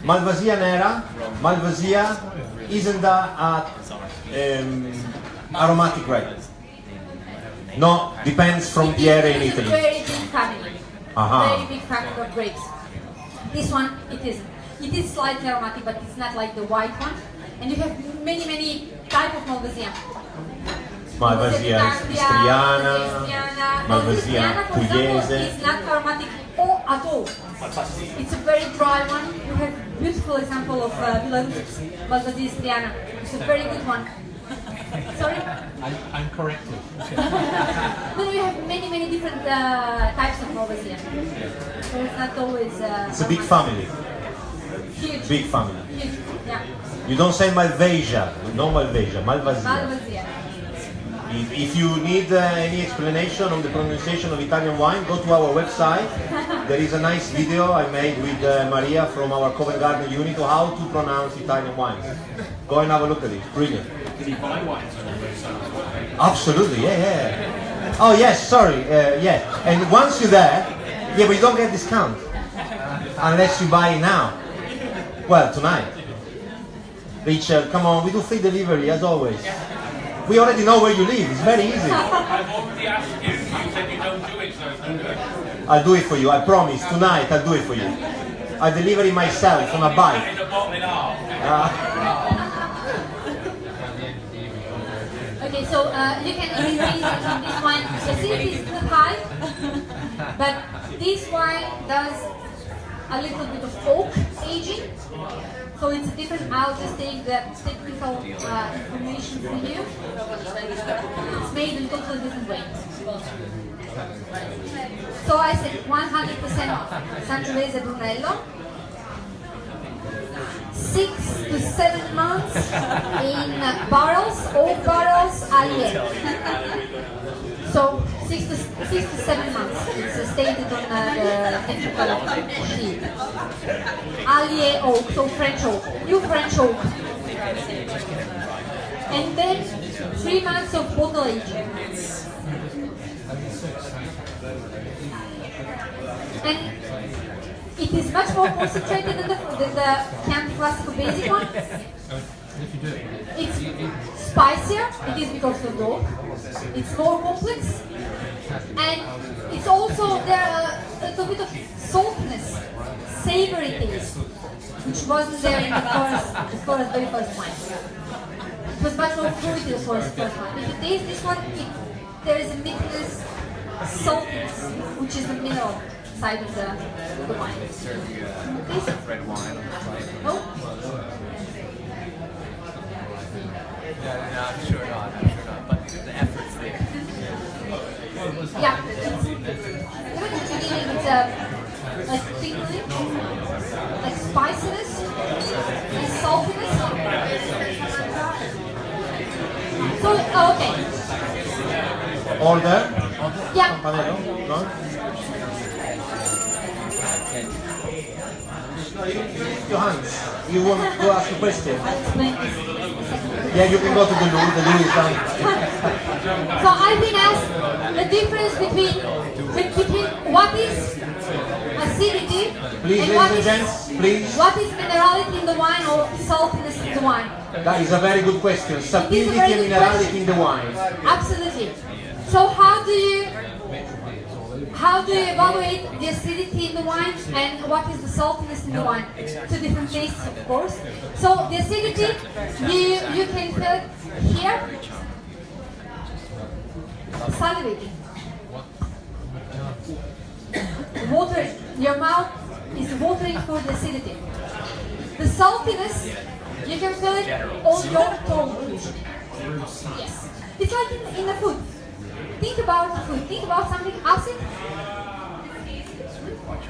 B: Malvasia nera, Malvasia isn't that aromatic grape? No, depends from the area in
A: It's a
B: Italy.
A: very big family.
B: Aha.
A: Very big family of grapes. This one, it isn't. It is slightly aromatic, but it's not like the white one. And you have many types of Malvasia.
B: Malvasia istriana, Malvasia
A: for example,
B: pugliese.
A: is not aromatic at all. It's a very dry one. You have beautiful example of Belarus, Malvasia istriana. It's a very good one. Sorry?
F: I'm corrected.
A: No, you have many different types of Malvasia. So it's not always...
B: It's a big family.
A: Huge.
B: Big family.
A: Huge, yeah.
B: You don't say Malvasia, no Malvasia, Malvasia.
A: Malvasia.
B: If you need any explanation on the pronunciation of Italian wine, go to our website. There is a nice video I made with Maria from our Covent Garden unit on how to pronounce Italian wines. Go and have a look at it. Brilliant.
F: Can you buy wines on your website as well?
B: Absolutely, yeah. Oh yes, sorry, yeah. And once you're there, yeah, but you don't get discount unless you buy now. Well, tonight. Rachel, come on, we do free delivery as always. We already know where you live. It's very easy.
F: I've already asked you. You said you don't do it, so it's not good.
B: I'll do it for you. I promise. Tonight, I'll do it for you. I deliver it myself on a bike.
F: In a bottle and a half.
A: Okay, so you can increase on this wine. The acidity is too high, but this wine does a little bit of oak aging. So it's a different. I'll just take the technical information for you. It's made in a totally different way. So I said 100% Sangiovese Brunello. 6 to 7 months in barrels, old barrels, Allier. So 6 to 7 months. It's stated on the technical sheet. Allier oak, so French oak, new French oak. And then 3 months of bottle aging. And it is much more concentrated than the Chianti Classico basic one. It's spicier, it is because of the oak. It's more complex. And it's also there a little bit of saltness, savory taste, which wasn't there in the very first wine. It was much more fruity the first wine. If you taste this one, there is a bitterness, saltiness, which is the mineral side of the wine. Taste it.
F: Red wine.
A: Oh?
F: No, I'm sure not. But the effort's there.
A: Yeah. Even in the beginning, it's like tingling, like spiciness, and saltiness. So, okay.
B: Order?
A: Yeah.
B: Campanello? No? No, you lift your hands. You want to ask a question?
A: I'll explain this.
B: Yeah, you can go to the loo. The loo is done.
A: So I've been asked the difference between what is a acidity,
B: Please,
A: and what
B: ladies and
A: is,
B: gents, please.
A: what is minerality in the wine or saltiness in the wine?
B: That is a very good question. Sapidity
A: very
B: and
A: good
B: minerality
A: question.
B: in the wine.
A: Absolutely. So how do you evaluate the acidity in the wine and what is the saltiness in the wine? Two different tastes, of course. So the acidity, you can feel it here. Salivating. Watering. Your mouth is watering for the acidity. The saltiness, you can feel it on your tongue. Yes. It's like in the food. Think about the food. Think about something acid.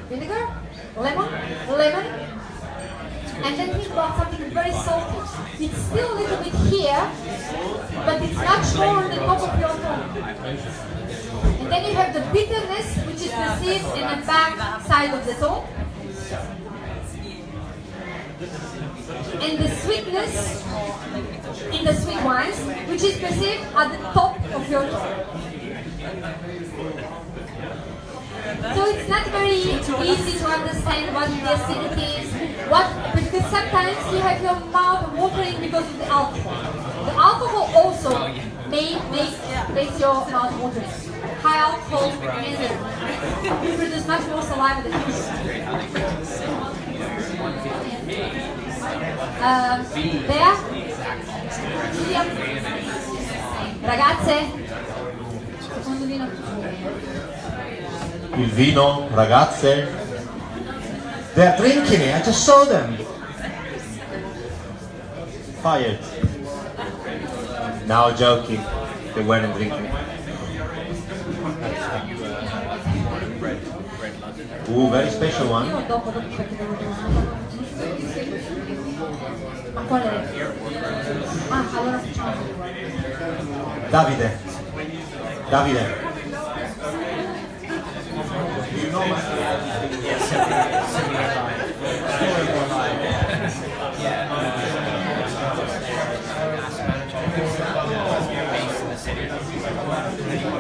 A: Vinegar, lemon, and then think about something very salty. It's still a little bit here, but it's much more on the top of your tongue. And then you have the bitterness, which is perceived in the back side of the tongue. And the sweetness in the sweet wines, which is perceived at the top of your tongue. So it's not very easy to understand what the acidity is, because sometimes you have your mouth watering because of the alcohol. The alcohol also makes your mouth watering. High alcohol you produce much more saliva than usual. Bea? Ragazze? Secondo vino?
B: Il vino, ragazze. They are drinking it, I just saw them. Fired. Now joking, they weren't drinking it. Ooh, very special one.
A: Io dopo perché devo Ma qual è? Ah, allora facciamo.
B: Davide.
F: You know Mastrojanni? Yes, similar vibe. Story more vibe. Yeah. Based in the city.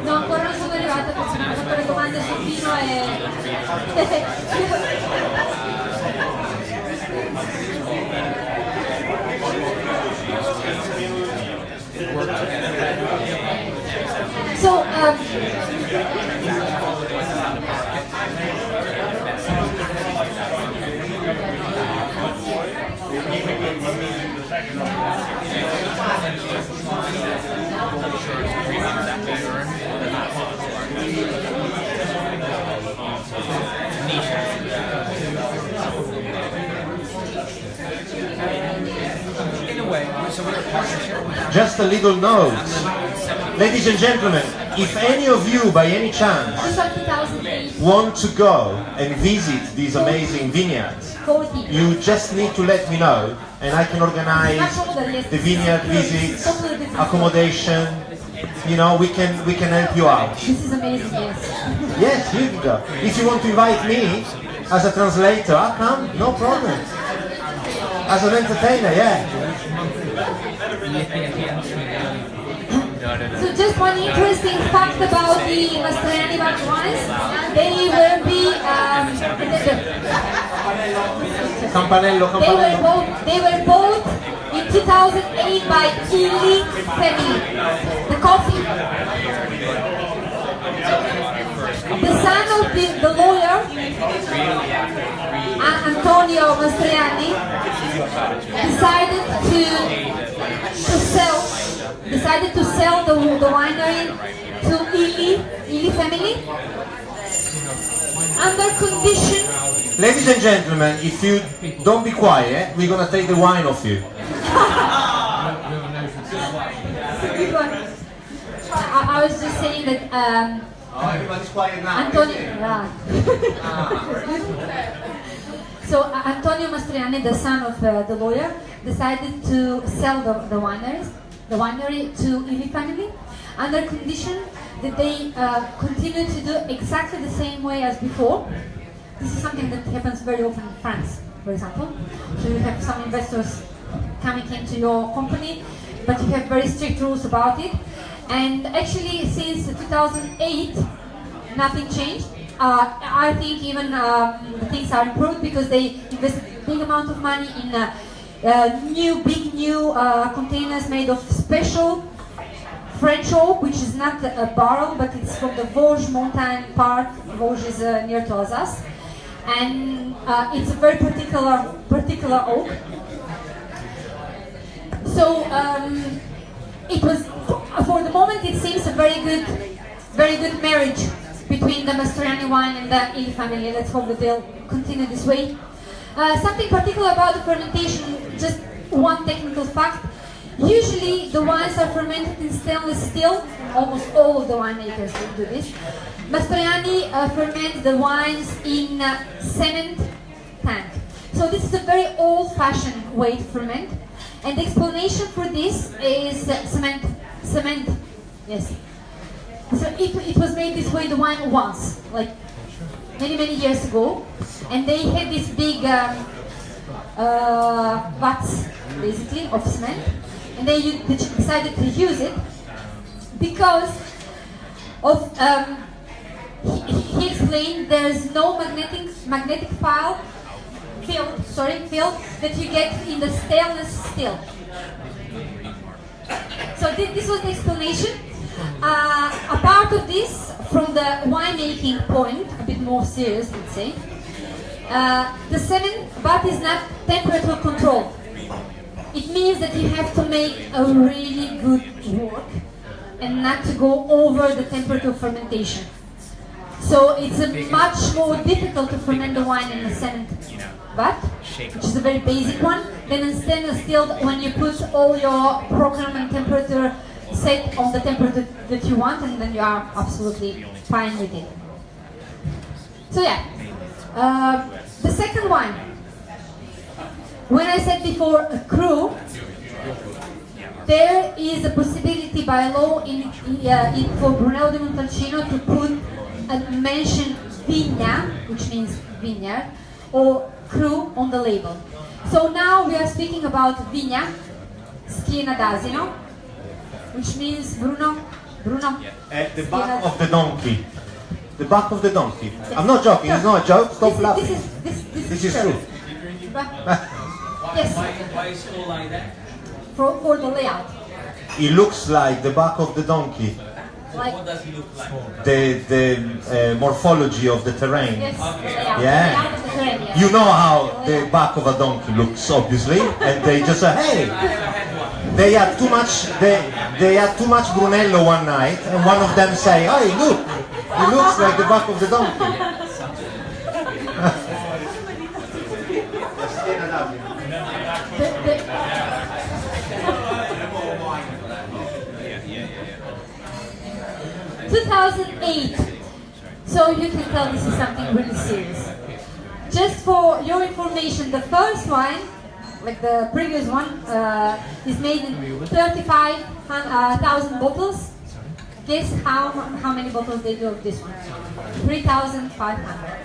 A: No, ancora non sono arrivata perché mi hanno fatto le domande sul vino e... So,
F: In a way, so we're a partnership.
B: Just a little note. Ladies and gentlemen, if any of you by any chance
A: this was 2008,
B: want to go and visit these amazing vineyards,
A: 40.
B: you just need to let me know and I can organize the vineyard visits, accommodation, you know, we can help you out.
A: This is amazing, yes.
B: Yes, you can go. If you want to invite me as a translator, I'll come, no problem. As an entertainer, yeah.
A: So just one interesting fact about the Mastrojanni wines, they will be
B: Campanello.
A: they were bought in 2008 by Illy family, the coffee. The son of the lawyer, Antonio Mastrojanni, decided to sell the winery to Illy family under condition.
B: Ladies and gentlemen, if you don't be quiet, we're gonna take the wine off you.
A: I was just saying that
B: Everybody's quiet now.
A: Antonio, so Antonio Mastrojanni, the son of the lawyer, decided to sell the winery to Illy family under condition that they continue to do exactly the same way as before. This is something that happens very often in France, for example. So you have some investors coming into your company, but you have very strict rules about it. And actually, since 2008, nothing changed. I think even things are improved because they invest a big amount of money in big new containers made of special French oak, which is not a barrel, but it's from the Vosges mountain part. Vosges is near to Alsace, and it's a very particular oak. So it was, for the moment, it seems a very good marriage between the Mastrojanni wine and the Ili family. Let's hope that they'll continue this way. Something particular about the fermentation, just one technical fact. Usually the wines are fermented in stainless steel. Almost all of the winemakers will do this. Mastrojanni ferments the wines in cement tank. So this is a very old-fashioned way to ferment. And the explanation for this is cement. Yes. So it was made this way, the wine once, like many years ago. And they had this big vats, basically, of cement. And they decided to use it because of, he explained there's no magnetic field that you get in the stainless steel. So this was the explanation. A part of this, from the winemaking point, a bit more serious, let's say, the cement vat is not temperature controlled. It means that you have to make a really good work and not to go over the temperature of fermentation. So it's much more difficult to ferment the wine in a cement vat, which is a very basic one, than in stainless steel when you put all your program and temperature set on the temperature that you want, and then you are absolutely fine with it. So yeah, the second wine. When I said before a cru, there is a possibility by law for Brunello di Montalcino to put a mention vigna, which means vineyard, or cru on the label. So now we are speaking about vigna, schiena d'asino, which means Bruno.
B: The back of the donkey. The back of the donkey. I'm not joking, it's not a joke, stop laughing. This is true.
A: Yes.
F: Why is it all like that?
A: For the layout.
B: It looks like the back of the donkey.
A: Like,
F: What does it look like?
B: The morphology of the terrain.
A: yes,
F: Okay.
B: Yeah.
A: Of the terrain, yeah.
B: You know how the back of a donkey looks, obviously, and they just say, hey, they had too much Brunello one night, and one of them say, hey, look, it looks like the back of the donkey.
A: 2008. So you can tell this is something really serious. Just for your information, the first wine, like the previous one, is made in 35,000 bottles. Guess how many bottles they do of this one? 3,500.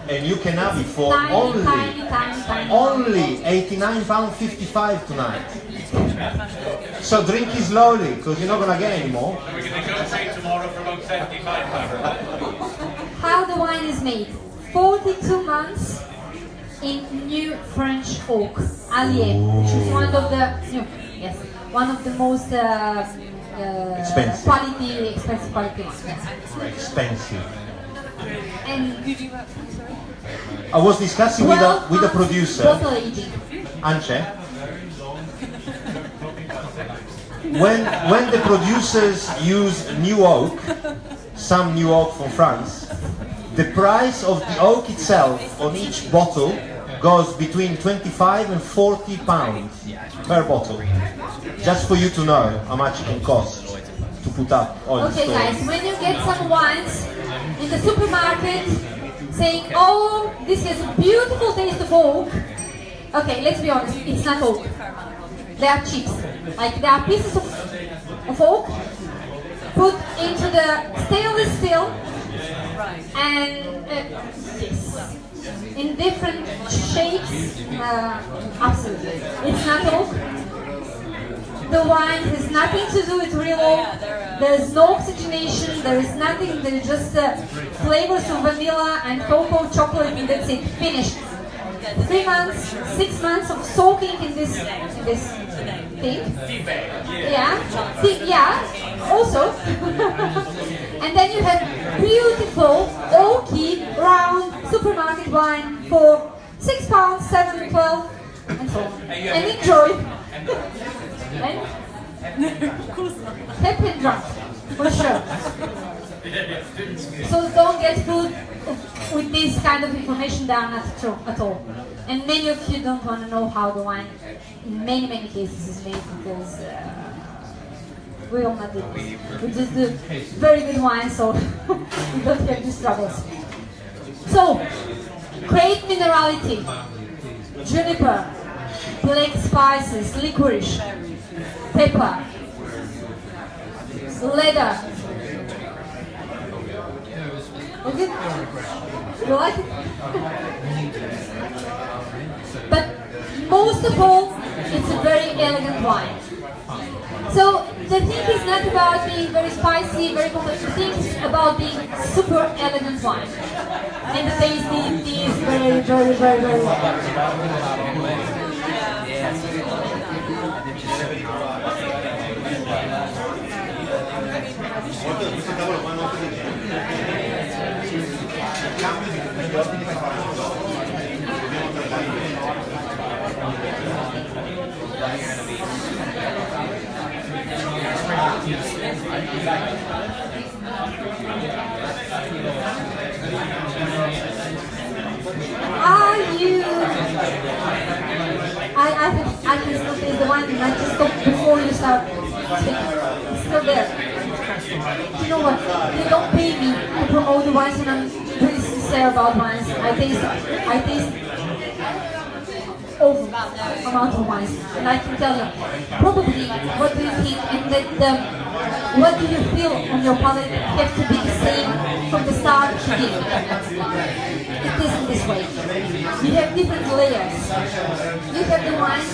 B: And you can have it for
A: Tiny.
B: only £89.55 tonight. So drink it slowly, because you're not going to get any more.
G: We're going to negotiate tomorrow for about 75 pounds.
A: How the wine is made? 42 months in new French oak, Allier, which is one of the most
B: expensive
A: quality ones. Yes.
B: Expensive.
A: And
B: I was discussing with a producer,
A: bottle aging.
B: Ance. When the producers use new oak, some new oak from France, the price of the oak itself on each bottle goes between 25 and 40 pounds per bottle. Just for you to know how much it can cost to put up all the
A: Okay
B: stores.
A: guys, when you get some wines in the supermarket saying, oh, this has a beautiful taste of oak, okay, let's be honest, it's not oak. They are chips. Like, they are pieces of oak put into the stainless steel and yes, in different shapes. Absolutely, it's not oak. The wine has nothing to do with real oak. There's no oxygenation, there is nothing, there is just flavors of vanilla and cocoa chocolate, and that's it, finished. 3 months, 6 months of soaking in this thing. Yeah, also. And then you have beautiful, oaky, round supermarket wine for £6, 7, 12, and so on. And enjoy. Happy and drunk, for sure. So don't get food with this kind of information down at all. And many of you don't want to know how the wine, in many cases, is made, because we all not do this. We just do very good wine, so we don't have these struggles. So, great minerality, juniper, black spices, licorice, pepper, leather. Okay? You like it? But most of all, it's a very elegant wine. So the thing is not about being very spicy, very complex. The thing is about being super elegant wine. And the taste is very I can still taste the wine, and I just stop before you start speaking. It's still there. You know what? They don't pay me to promote the wines, and I'm pretty sincere about wines. I taste awful amount of wines, and I can tell you, probably, what do you think, and what do you feel on your palate have to be the same from the start to the end. It isn't this way. You have different layers. You have the wine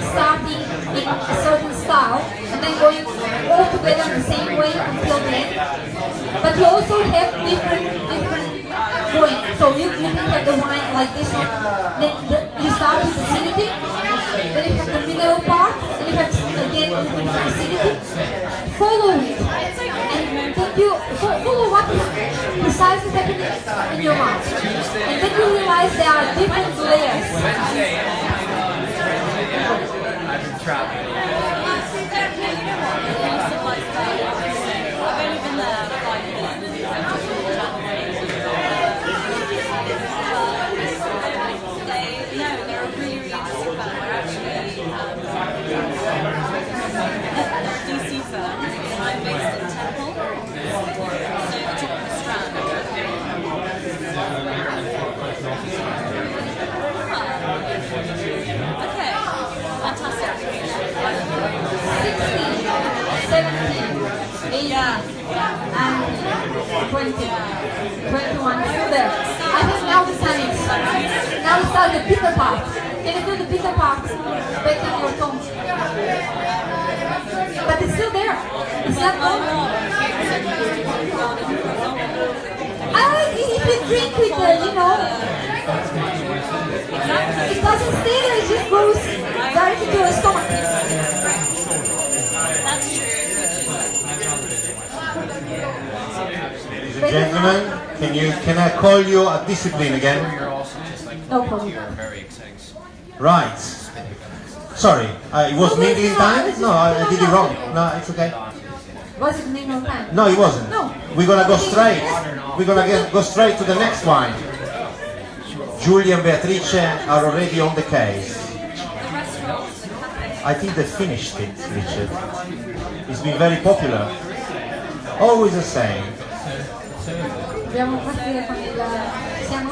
A: starting in a certain style and then going all together in the same way until the end. But you also have different going. So you can have the wine like this one. Then you start with acidity. Then you have the mineral part. Then you have again acidity. Follow it. And then you follow what is precisely happening in your mouth. And then you realize there are different layers.
F: I've been traveling.
H: I've only been there 5 minutes. They're a really interesting firm. They're actually DC firm. I'm based in Temple, so the top of the Strand. Okay, fantastic.
A: 16, 17, 18, and 20, 21, still there. I think now the tannins. Now we start the bitter part. Can you do the bitter part back in your tongue? But it's still there. It's not gone. If you drink with the, it doesn't stay there, it just goes directly to your stomach.
H: That's true.
B: Ladies and gentlemen, can I call you a discipline again?
F: You're also just like
A: No problem.
F: you're very exciting.
B: Right. Sorry, it was mingling time? No, I did it wrong. No, it's okay.
A: Was it mingling time?
B: No, it wasn't.
A: No.
B: We're gonna go straight. We're gonna go straight to the next wine. Julia and Beatrice are already on the case. I think they finished it, Richard. It's been very popular. Always the same.
A: Dobbiamo partire con il... Siamo?